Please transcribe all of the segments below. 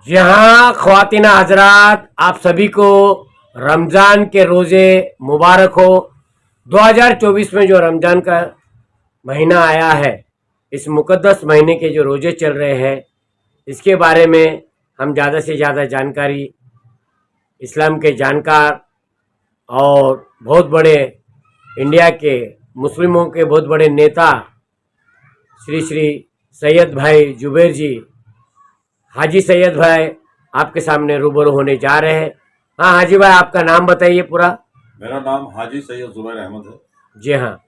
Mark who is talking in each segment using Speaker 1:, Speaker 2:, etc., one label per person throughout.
Speaker 1: जी हाँ ख्वातीन हजरात, आप सभी को रमज़ान के रोज़े मुबारक हो। 2024 में जो रमज़ान का महीना आया है, इस मुक़द्दस महीने के जो रोज़े चल रहे हैं, इसके बारे में हम ज़्यादा से ज़्यादा जानकारी इस्लाम के जानकार और बहुत बड़े इंडिया के मुस्लिमों के बहुत बड़े नेता श्री श्री सैयद भाई जुबैर जी, हाजी सैयद भाई आपके सामने रूबरू होने जा रहे हैं। हाँ हाजी भाई, आपका नाम बताइए पूरा।
Speaker 2: मेरा नाम हाजी सैयद जुबैर अहमद है।
Speaker 1: जी हाँ,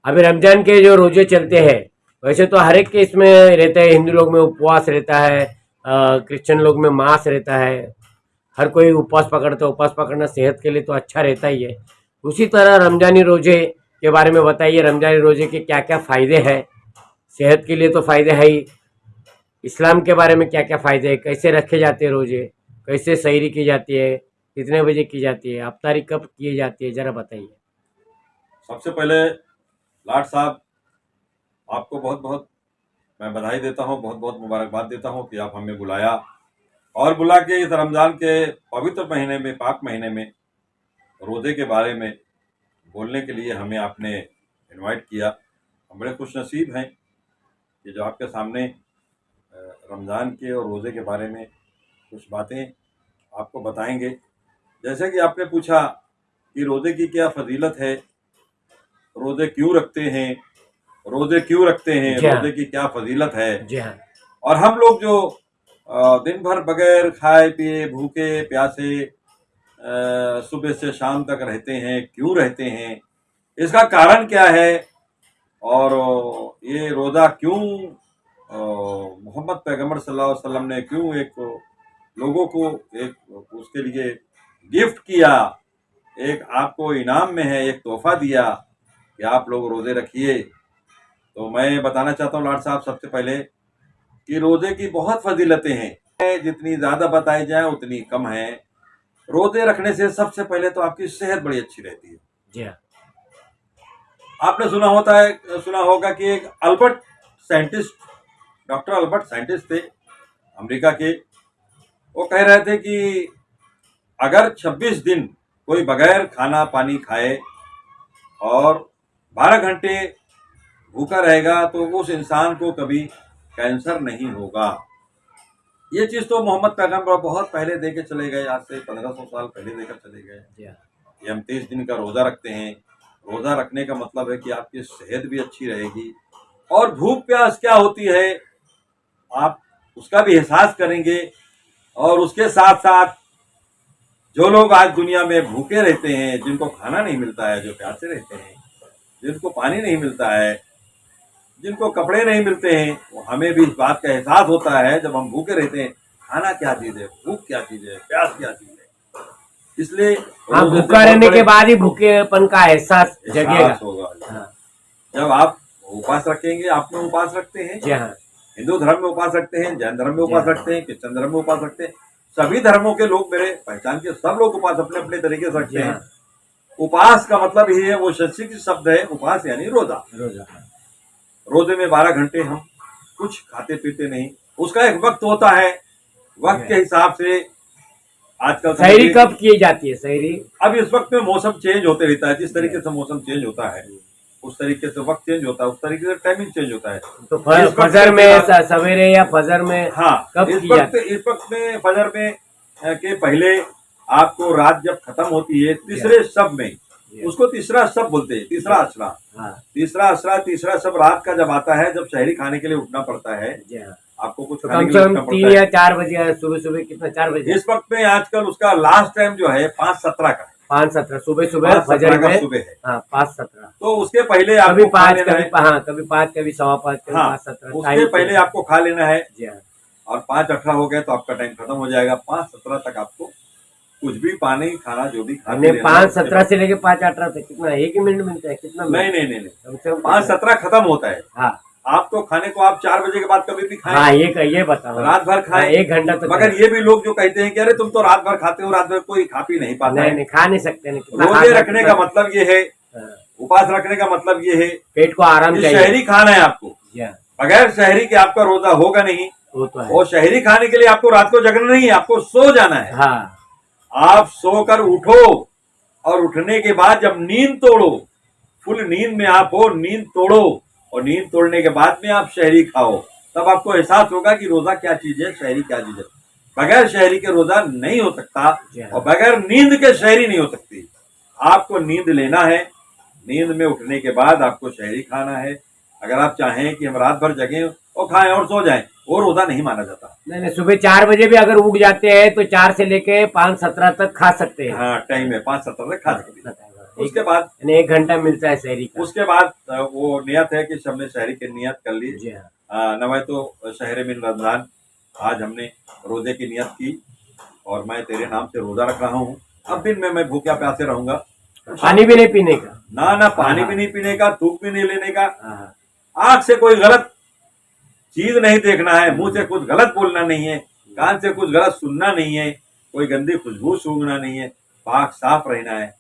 Speaker 1: अभी रमजान के जो रोजे चलते हैं, वैसे तो हर एक के इसमें रहता है। हिंदू लोग में उपवास रहता है, क्रिश्चियन लोग में मांस रहता है। हर कोई उपवास पकड़ता है। उपवास पकड़ना सेहत के लिए तो अच्छा रहता ही है। उसी तरह रमजानी रोजे के बारे में बताइए, रमजानी रोजे के क्या क्या फ़ायदे हैं। सेहत के लिए तो फ़ायदे है ही, इस्लाम के बारे में क्या क्या फ़ायदे हैं, कैसे रखे जाते हैं रोजे, कैसे सहरी की जाती है, कितने बजे की जाती है, अफ्तारी कब की जाती है, ज़रा बताइए।
Speaker 2: सबसे पहले लाट साहब, आपको बहुत बहुत मैं बधाई देता हूँ, बहुत बहुत मुबारकबाद देता हूँ कि आप हमें बुलाया और बुला के इस रमज़ान के पवित्र महीने में, पाक महीने में रोज़े के बारे में बोलने के लिए हमें आपने इनवाइट किया। हम बड़े खुश नसीब हैं कि जो आपके सामने रमज़ान के और रोज़े के बारे में कुछ बातें आपको बताएंगे। जैसे कि आपने पूछा कि रोज़े की क्या फजीलत है, रोज़े क्यों रखते हैं, रोज़े क्यों रखते हैं,
Speaker 1: जी हाँ,
Speaker 2: रोज़े की क्या फजीलत है।
Speaker 1: जी हाँ,
Speaker 2: और हम लोग जो दिन भर बगैर खाए पिए भूखे प्यासे सुबह से शाम तक रहते हैं, क्यों रहते हैं, इसका कारण क्या है, और ये रोज़ा क्यों मोहम्मद पैगम्बर सल्लल्लाहु अलैहि वसल्लम ने क्यों एक लोगों को एक उसके लिए गिफ्ट किया, एक आपको इनाम में है, एक तोहफा दिया कि आप लोग रोज़े रखिए। तो मैं बताना चाहता हूँ लाड साहब, सबसे पहले कि रोज़े की बहुत फजीलतें हैं, जितनी ज़्यादा बताई जाए उतनी कम है। रोज़े रखने से सबसे पहले तो आपकी सेहत बड़ी अच्छी रहती है।
Speaker 1: जी हाँ,
Speaker 2: आपने सुना होगा कि एक Albert scientist, doctor Albert scientist थे अमेरिका के। वो कह रहे थे कि अगर 26 दिन कोई बगैर खाना पानी खाए और 12 घंटे भूखा रहेगा तो उस इंसान को कभी कैंसर नहीं होगा। ये चीज़ तो मोहम्मद पैगम्बर बहुत पहले दे के चले गए, आज से 1500 साल पहले देकर चले गए।
Speaker 1: जी हाँ,
Speaker 2: ये हम 30 दिन का रोज़ा रखते हैं। रोज़ा रखने का मतलब है कि आपकी सेहत भी अच्छी रहेगी और भूख प्यास क्या होती है आप उसका भी एहसास करेंगे। और उसके साथ साथ जो लोग आज दुनिया में भूखे रहते हैं, जिनको खाना नहीं मिलता है, जो प्यासे रहते हैं, जिनको पानी नहीं मिलता है, जिनको कपड़े नहीं मिलते हैं, वो हमें भी इस बात का एहसास होता है जब हम भूखे रहते हैं, खाना क्या चीज़ है, भूख क्या चीज़ है, प्यास क्या चीज़ है। इसलिए
Speaker 1: हाँ,
Speaker 2: रोज़े से
Speaker 1: भूखा
Speaker 2: बहुत
Speaker 1: रहने
Speaker 2: बड़े
Speaker 1: के बाद ही भूखेपन का एहसास जगेगा।
Speaker 2: एहसास होगा।
Speaker 1: हाँ,
Speaker 2: जब आप उपवास रखेंगे, आप में उपवास रखते हैं,
Speaker 1: जी हाँ,
Speaker 2: हिंदू धर्म में उपवास रखते हैं, जैन धर्म में
Speaker 1: जी
Speaker 2: उपवास
Speaker 1: हाँ,
Speaker 2: रखते हैं, क्रिश्चियन धर्म में उपवास रखते हैं, सभी धर्मों के लोग, मेरे पहचान के सब लोग उपवास अपने अपने तरीके से
Speaker 1: जी
Speaker 2: रखते हैं।
Speaker 1: हाँ,
Speaker 2: उपवास का मतलब ही है, वो संस्कृत शब्द है उपवास यानी रोजा।
Speaker 1: रोजा।
Speaker 2: रोजे में 12 घंटे हम कुछ खाते पीते नहीं, उसका एक वक्त होता है, वक्त के हिसाब से आजकल
Speaker 1: सहरी कब की जाती है, सहरी?
Speaker 2: अब इस वक्त में मौसम चेंज होते रहता है, जिस तरीके से मौसम चेंज होता है उस तरीके से वक्त चेंज होता है, उस तरीके से टाइमिंग चेंज होता है।
Speaker 1: तो फजर में सवेरे या फजर में
Speaker 2: हाँ,
Speaker 1: कब की जाती है?
Speaker 2: इस वक्त में फजर में के पहले आपको रात जब खत्म होती है, तीसरे शब में, उसको तीसरा शब बोलते हैं, तीसरा असरा।
Speaker 1: हाँ,
Speaker 2: तीसरा असरा, तीसरा शब रात का जब आता है, जब शहरी खाने के लिए उठना पड़ता है,
Speaker 1: जी हाँ,
Speaker 2: आपको कुछ
Speaker 1: तो
Speaker 2: खाने
Speaker 1: कम
Speaker 2: के
Speaker 1: से
Speaker 2: लिए
Speaker 1: कम
Speaker 2: उठना
Speaker 1: 3
Speaker 2: पड़ता
Speaker 1: या
Speaker 2: है।
Speaker 1: 4 बजे, सुबह सुबह कितना, 4 बजे?
Speaker 2: इस वक्त में आजकल उसका लास्ट टाइम जो है 5:17 का है।
Speaker 1: 5:17 सुबह सुबह
Speaker 2: 5:17
Speaker 1: फजर
Speaker 2: का
Speaker 1: में।
Speaker 2: सुबह है।
Speaker 1: हाँ, 5:17।
Speaker 2: तो उसके पहले
Speaker 1: कभी
Speaker 2: आपको खा
Speaker 1: 5,
Speaker 2: लेना
Speaker 1: कभी
Speaker 2: है।
Speaker 1: हाँ, कभी 5, कभी 5:15, कभी
Speaker 2: हाँ,
Speaker 1: 5:17
Speaker 2: उसके पहले आपको खा लेना है।
Speaker 1: जी हाँ,
Speaker 2: और 5:18 हो गया तो आपका टाइम खत्म हो जाएगा। 5:17 तक आपको कुछ भी पानी खाना जो भी खा
Speaker 1: हमने
Speaker 2: लेना है।
Speaker 1: 5:17 से लेके 5:18 तक कितना, 1 ही मिनट मिलता है? कितना
Speaker 2: नहीं
Speaker 1: मिनट?
Speaker 2: नहीं नहीं नहीं,
Speaker 1: कम से कम
Speaker 2: 5:17 खत्म होता है।
Speaker 1: हाँ,
Speaker 2: आप तो खाने को आप 4 बजे के बाद कभी भी खाएं,
Speaker 1: हाँ, ये बताओ।
Speaker 2: रात भर खाएं।
Speaker 1: 1 घंटा तक।
Speaker 2: मगर ये भी लोग जो कहते हैं कि अरे तुम तो रात भर खाते हो, रात भर कोई खा पी नहीं पाता
Speaker 1: नहीं
Speaker 2: है।
Speaker 1: नहीं, खा नहीं सकते, नहीं कितना
Speaker 2: रोजे रखने का मतलब ये है,
Speaker 1: हाँ,
Speaker 2: उपवास रखने का मतलब ये है,
Speaker 1: पेट को आराम
Speaker 2: ये
Speaker 1: चाहिए।
Speaker 2: शहरी खाना है आपको,
Speaker 1: जी हाँ,
Speaker 2: बगैर शहरी के आपका रोजा होगा नहीं।
Speaker 1: वो तो है।
Speaker 2: वो शहरी खाने के लिए आपको रात को जगना नहीं है, आपको सो जाना है।
Speaker 1: हाँ
Speaker 2: आप सोकर उठो और उठने के बाद जब नींद तोड़ो, फुल नींद में आप हो, नींद तोड़ो और नींद तोड़ने के बाद में आप शहरी खाओ, तब आपको एहसास होगा कि रोजा क्या चीज है, शहरी क्या चीज है। बगैर शहरी के रोजा नहीं हो सकता और बगैर नींद के शहरी नहीं हो सकती। आपको नींद लेना है, नींद में उठने के बाद आपको शहरी खाना है। अगर आप चाहें कि हम रात भर जगें और खाएं और सो जाएं, वो रोजा नहीं माना जाता।
Speaker 1: नहीं, सुबह 4 बजे भी अगर उठ जाते हैं तो 4 से लेके 5:17 तक खा सकते हैं।
Speaker 2: हाँ, टाइम है, 5:17 तक खा सकते हैं। उसके बाद
Speaker 1: 1 घंटा मिलता है शहरी का।
Speaker 2: उसके बाद वो नियत है कि सबने शहरी की नियत कर ली।
Speaker 1: जी हाँ।
Speaker 2: नवे तो शहर मिन रमजान, आज हमने रोजे की नियत की और मैं तेरे नाम से रोजा रख रहा हूँ। अब दिन में मैं भूखा प्यासे रहूंगा,
Speaker 1: पानी भी नहीं पीने का।
Speaker 2: ना पानी भी नहीं पीने का, थूक भी नहीं लेने का,
Speaker 1: हाँ।
Speaker 2: आंख से कोई गलत चीज नहीं देखना है, मुंह से कुछ गलत बोलना नहीं है, कान से कुछ गलत सुनना नहीं है, कोई गंदी खुशबू सूंघना नहीं है, पाक साफ रहना है।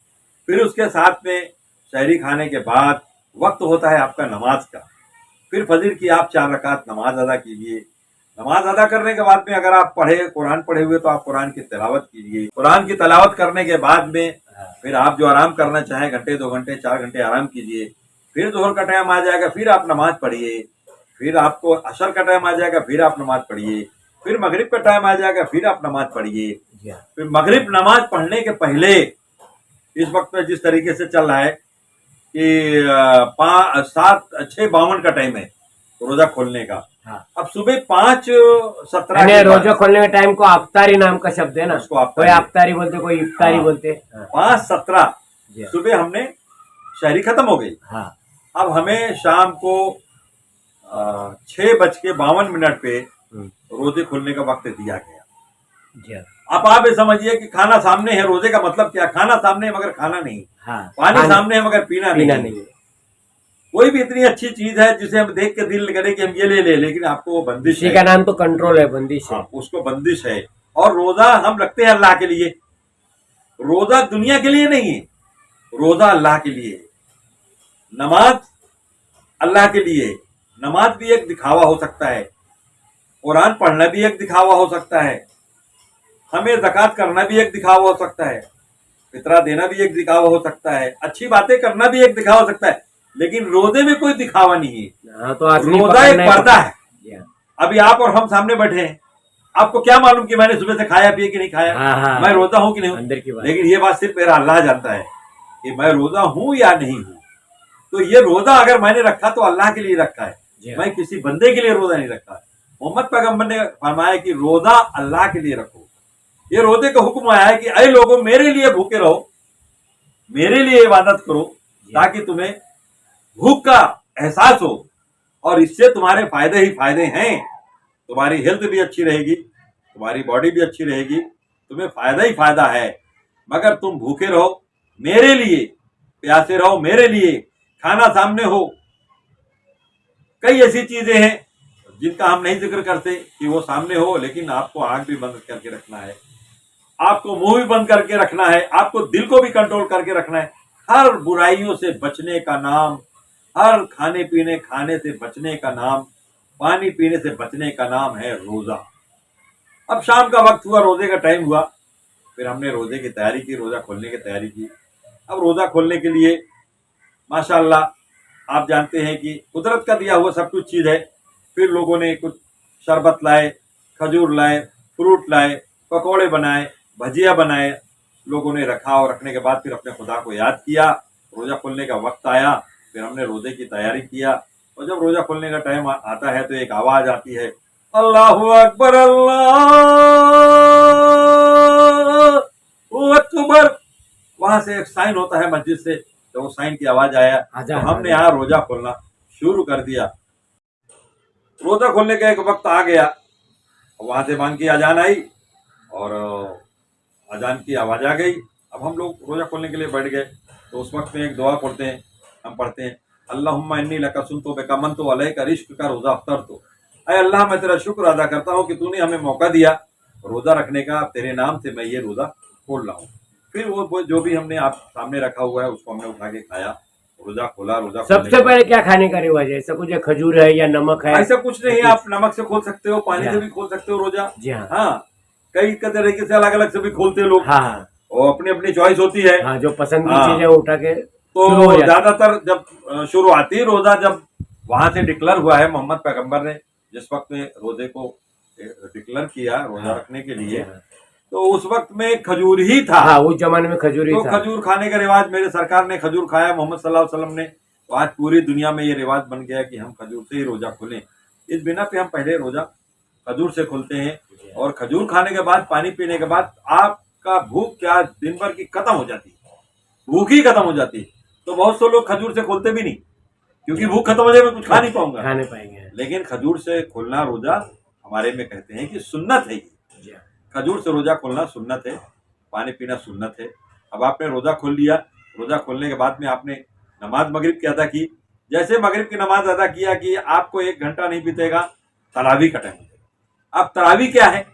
Speaker 2: फिर उसके साथ में शहरी खाने के बाद वक्त होता है आपका नमाज का। फिर फजर की आप 4 रकात नमाज अदा कीजिए। नमाज अदा करने के बाद में अगर आप कुरान पढ़े हुए तो आप कुरान की तिलावत कीजिए। कुरान की तिलावत करने के बाद में फिर आप जो आराम करना चाहें, घंटे 2 घंटे 4 घंटे आराम कीजिए। फिर जोहर का टाइम आ जाएगा, फिर आप नमाज पढ़िए। फिर आपको असर का टाइम आ जाएगा, फिर आप नमाज पढ़िए। फिर मगरिब का टाइम आ जाएगा, फिर आप नमाज पढ़िए। फिर मगरिब नमाज पढ़ने के पहले इस वक्त में जिस तरीके से चल रहा है कि 6:52 का टाइम है रोजा खोलने का।
Speaker 1: हाँ।
Speaker 2: अब सुबह 5:17
Speaker 1: रोजा खोलने के टाइम को अफ्तारी नाम का शब्द है ना,
Speaker 2: उसको
Speaker 1: कोई अफ्तारी बोलते, कोई इफ्तारी
Speaker 2: हाँ।
Speaker 1: बोलते।
Speaker 2: 5:17 सुबह हमने शहरी खत्म हो गई।
Speaker 1: हाँ।
Speaker 2: अब हमें शाम को 6:52 पे रोजे खोलने का वक्त दिया गया। अब आप ये समझिए कि खाना सामने है, रोजे का मतलब क्या, खाना सामने है मगर खाना नहीं।
Speaker 1: हाँ।
Speaker 2: पानी सामने है मगर पीना नहीं। कोई भी इतनी अच्छी चीज है जिसे हम देख के दिल करे कि हम ये ले लेकिन आपको वो बंदिश है।
Speaker 1: का नाम तो कंट्रोल है, बंदिश है।
Speaker 2: उसको बंदिश है। और रोजा हम रखते हैं अल्लाह के लिए, रोजा दुनिया के लिए नहीं है, रोजा अल्लाह के लिए। नमाज अल्लाह के लिए, नमाज भी एक दिखावा हो सकता है, कुरान पढ़ना भी एक दिखावा हो सकता है, हमें ज़कात करना भी एक दिखावा हो सकता है, फितरा देना भी एक दिखावा हो सकता है, अच्छी बातें करना भी एक दिखावा हो सकता है। लेकिन रोजे में कोई दिखावा नहीं है।
Speaker 1: तो
Speaker 2: रोजा एक पर्दा है। अभी आप और हम सामने बैठे हैं, आपको क्या मालूम कि मैंने सुबह से खाया पिए कि नहीं खाया, मैं रोजा हूं कि नहीं हूं। लेकिन ये बात सिर्फ मेरा अल्लाह जानता है कि मैं रोजा हूं या नहीं हूं। तो ये रोजा अगर मैंने रखा तो अल्लाह के लिए रखा है, मैं किसी बंदे के लिए रोजा नहीं रखा। मोहम्मद पैगंबर ने फरमाया कि रोजा अल्लाह के लिए रखो। ये रोजे का हुक्म आया है कि अरे लोगों, मेरे लिए भूखे रहो, मेरे लिए इबादत करो, ताकि तुम्हें भूख का एहसास हो और इससे तुम्हारे फायदे ही फायदे हैं। तुम्हारी हेल्थ भी अच्छी रहेगी, तुम्हारी बॉडी भी अच्छी रहेगी, तुम्हें फायदा ही फायदा है। मगर तुम भूखे रहो मेरे लिए, प्यासे रहो मेरे लिए, खाना सामने हो। कई ऐसी चीजें हैं जिनका हम नहीं जिक्र करते कि वो सामने हो, लेकिन आपको आंख भी बंद करके रखना है, आपको मुंह भी बंद करके रखना है, आपको दिल को भी कंट्रोल करके रखना है। हर बुराइयों से बचने का नाम, हर खाने से बचने का नाम, पानी पीने से बचने का नाम है रोजा। अब शाम का वक्त हुआ, रोजे का टाइम हुआ, फिर हमने रोजे की तैयारी की, रोजा खोलने की तैयारी की। अब रोजा खोलने के लिए माशाल्लाह आप जानते हैं कि कुदरत का दिया हुआ सब कुछ चीज है। फिर लोगों ने कुछ शरबत लाए, खजूर लाए, फ्रूट लाए, पकौड़े बनाए, भजिया बनाए, लोगों ने रखा और रखने के बाद फिर अपने खुदा को याद किया। रोजा खोलने का वक्त आया, फिर हमने रोजे की तैयारी किया। और जब रोजा खोलने का टाइम आता है तो एक आवाज आती है, अल्लाहु अकबर अल्लाहु अकबर। वहां से एक साइन होता है मस्जिद से, तो वो साइन की आवाज आया तो हमने यहाँ रोजा खोलना शुरू कर दिया। रोजा खोलने का एक वक्त आ गया, वहां से बांग की अजान आई और अजान की आवाज आ गई। अब हम लोग रोजा खोलने के लिए बैठ गए। तो उस वक्त में एक दुआ पढ़ते हैं, हम पढ़ते हैं, अल्लाहुम्मा इन्नी लका सुनतो बेकमनतो अलैका रिस्क का रोजा अफ्तर तो। अरे अल्लाह, मैं तेरा शुक्र अदा करता हूँ कि तूने हमें मौका दिया रोजा रखने का, तेरे नाम से मैं ये रोजा खोल रहा हूँ। फिर वो जो भी हमने आप सामने रखा हुआ है उसको हमने उठा के खाया, रोजा खोला, रोजा
Speaker 1: सबसे पहले क्या खाने का रिवाज है? ऐसा कुछ है, खजूर है या नमक है?
Speaker 2: ऐसा कुछ नहीं है, आप नमक से खोल सकते हो, पानी से भी खोल सकते हो रोजा।
Speaker 1: जी हाँ।
Speaker 2: हाँ, कई तरीके से अलग अलग से भी खोलते हैं लोग,
Speaker 1: हाँ हाँ
Speaker 2: और अपनी अपनी चॉइस होती है।
Speaker 1: हाँ, जो पसंद की
Speaker 2: हाँ।
Speaker 1: चीज है वो उठा के शुरू हो
Speaker 2: तो
Speaker 1: जाता है।
Speaker 2: ज्यादातर जब शुरुआती रोजा जब वहां से डिक्लेयर हुआ है, मोहम्मद पैगंबर ने जिस वक्त में रोजे को डिक्लेयर किया रोजा
Speaker 1: हाँ।
Speaker 2: रखने के
Speaker 1: जी
Speaker 2: लिए,
Speaker 1: हाँ।
Speaker 2: तो उस वक्त में खजूर ही था।
Speaker 1: हाँ, उस जमाने में खजूर ही
Speaker 2: तो
Speaker 1: था।
Speaker 2: खजूर खाने का रिवाज, मेरे सरकार ने खजूर खाया, मोहम्मद सल्लल्लाहु अलैहि वसल्लम ने, तो आज पूरी दुनिया में ये रिवाज बन गया कि हम खजूर से ही रोजा खोलें। इस बिना पे हम पहले रोजा खजूर से खोलते हैं, और खजूर खाने के बाद, पानी पीने के बाद आपका भूख क्या दिन भर की खत्म हो जाती है, भूख ही खत्म हो जाती है। तो बहुत से लोग खजूर से खोलते भी नहीं, क्योंकि भूख खत्म हो जाए, मैं कुछ खा नहीं पाऊंगा।
Speaker 1: खा नहीं पाएंगे।
Speaker 2: लेकिन खजूर से खोलना रोजा हमारे में कहते हैं कि सुन्नत है ये।
Speaker 1: जी हाँ।
Speaker 2: खजूर से रोजा खोलना सुन्नत है, पानी पीना सुन्नत है। अब आपने रोजा खोल लिया, रोजा खोलने के बाद में आपने नमाज मगरिब की अदा की। जैसे मगरिब की नमाज अदा किया कि आपको 1 घंटा नहीं बीतेगा, तरावी का टाइम। अब तरावी क्या है?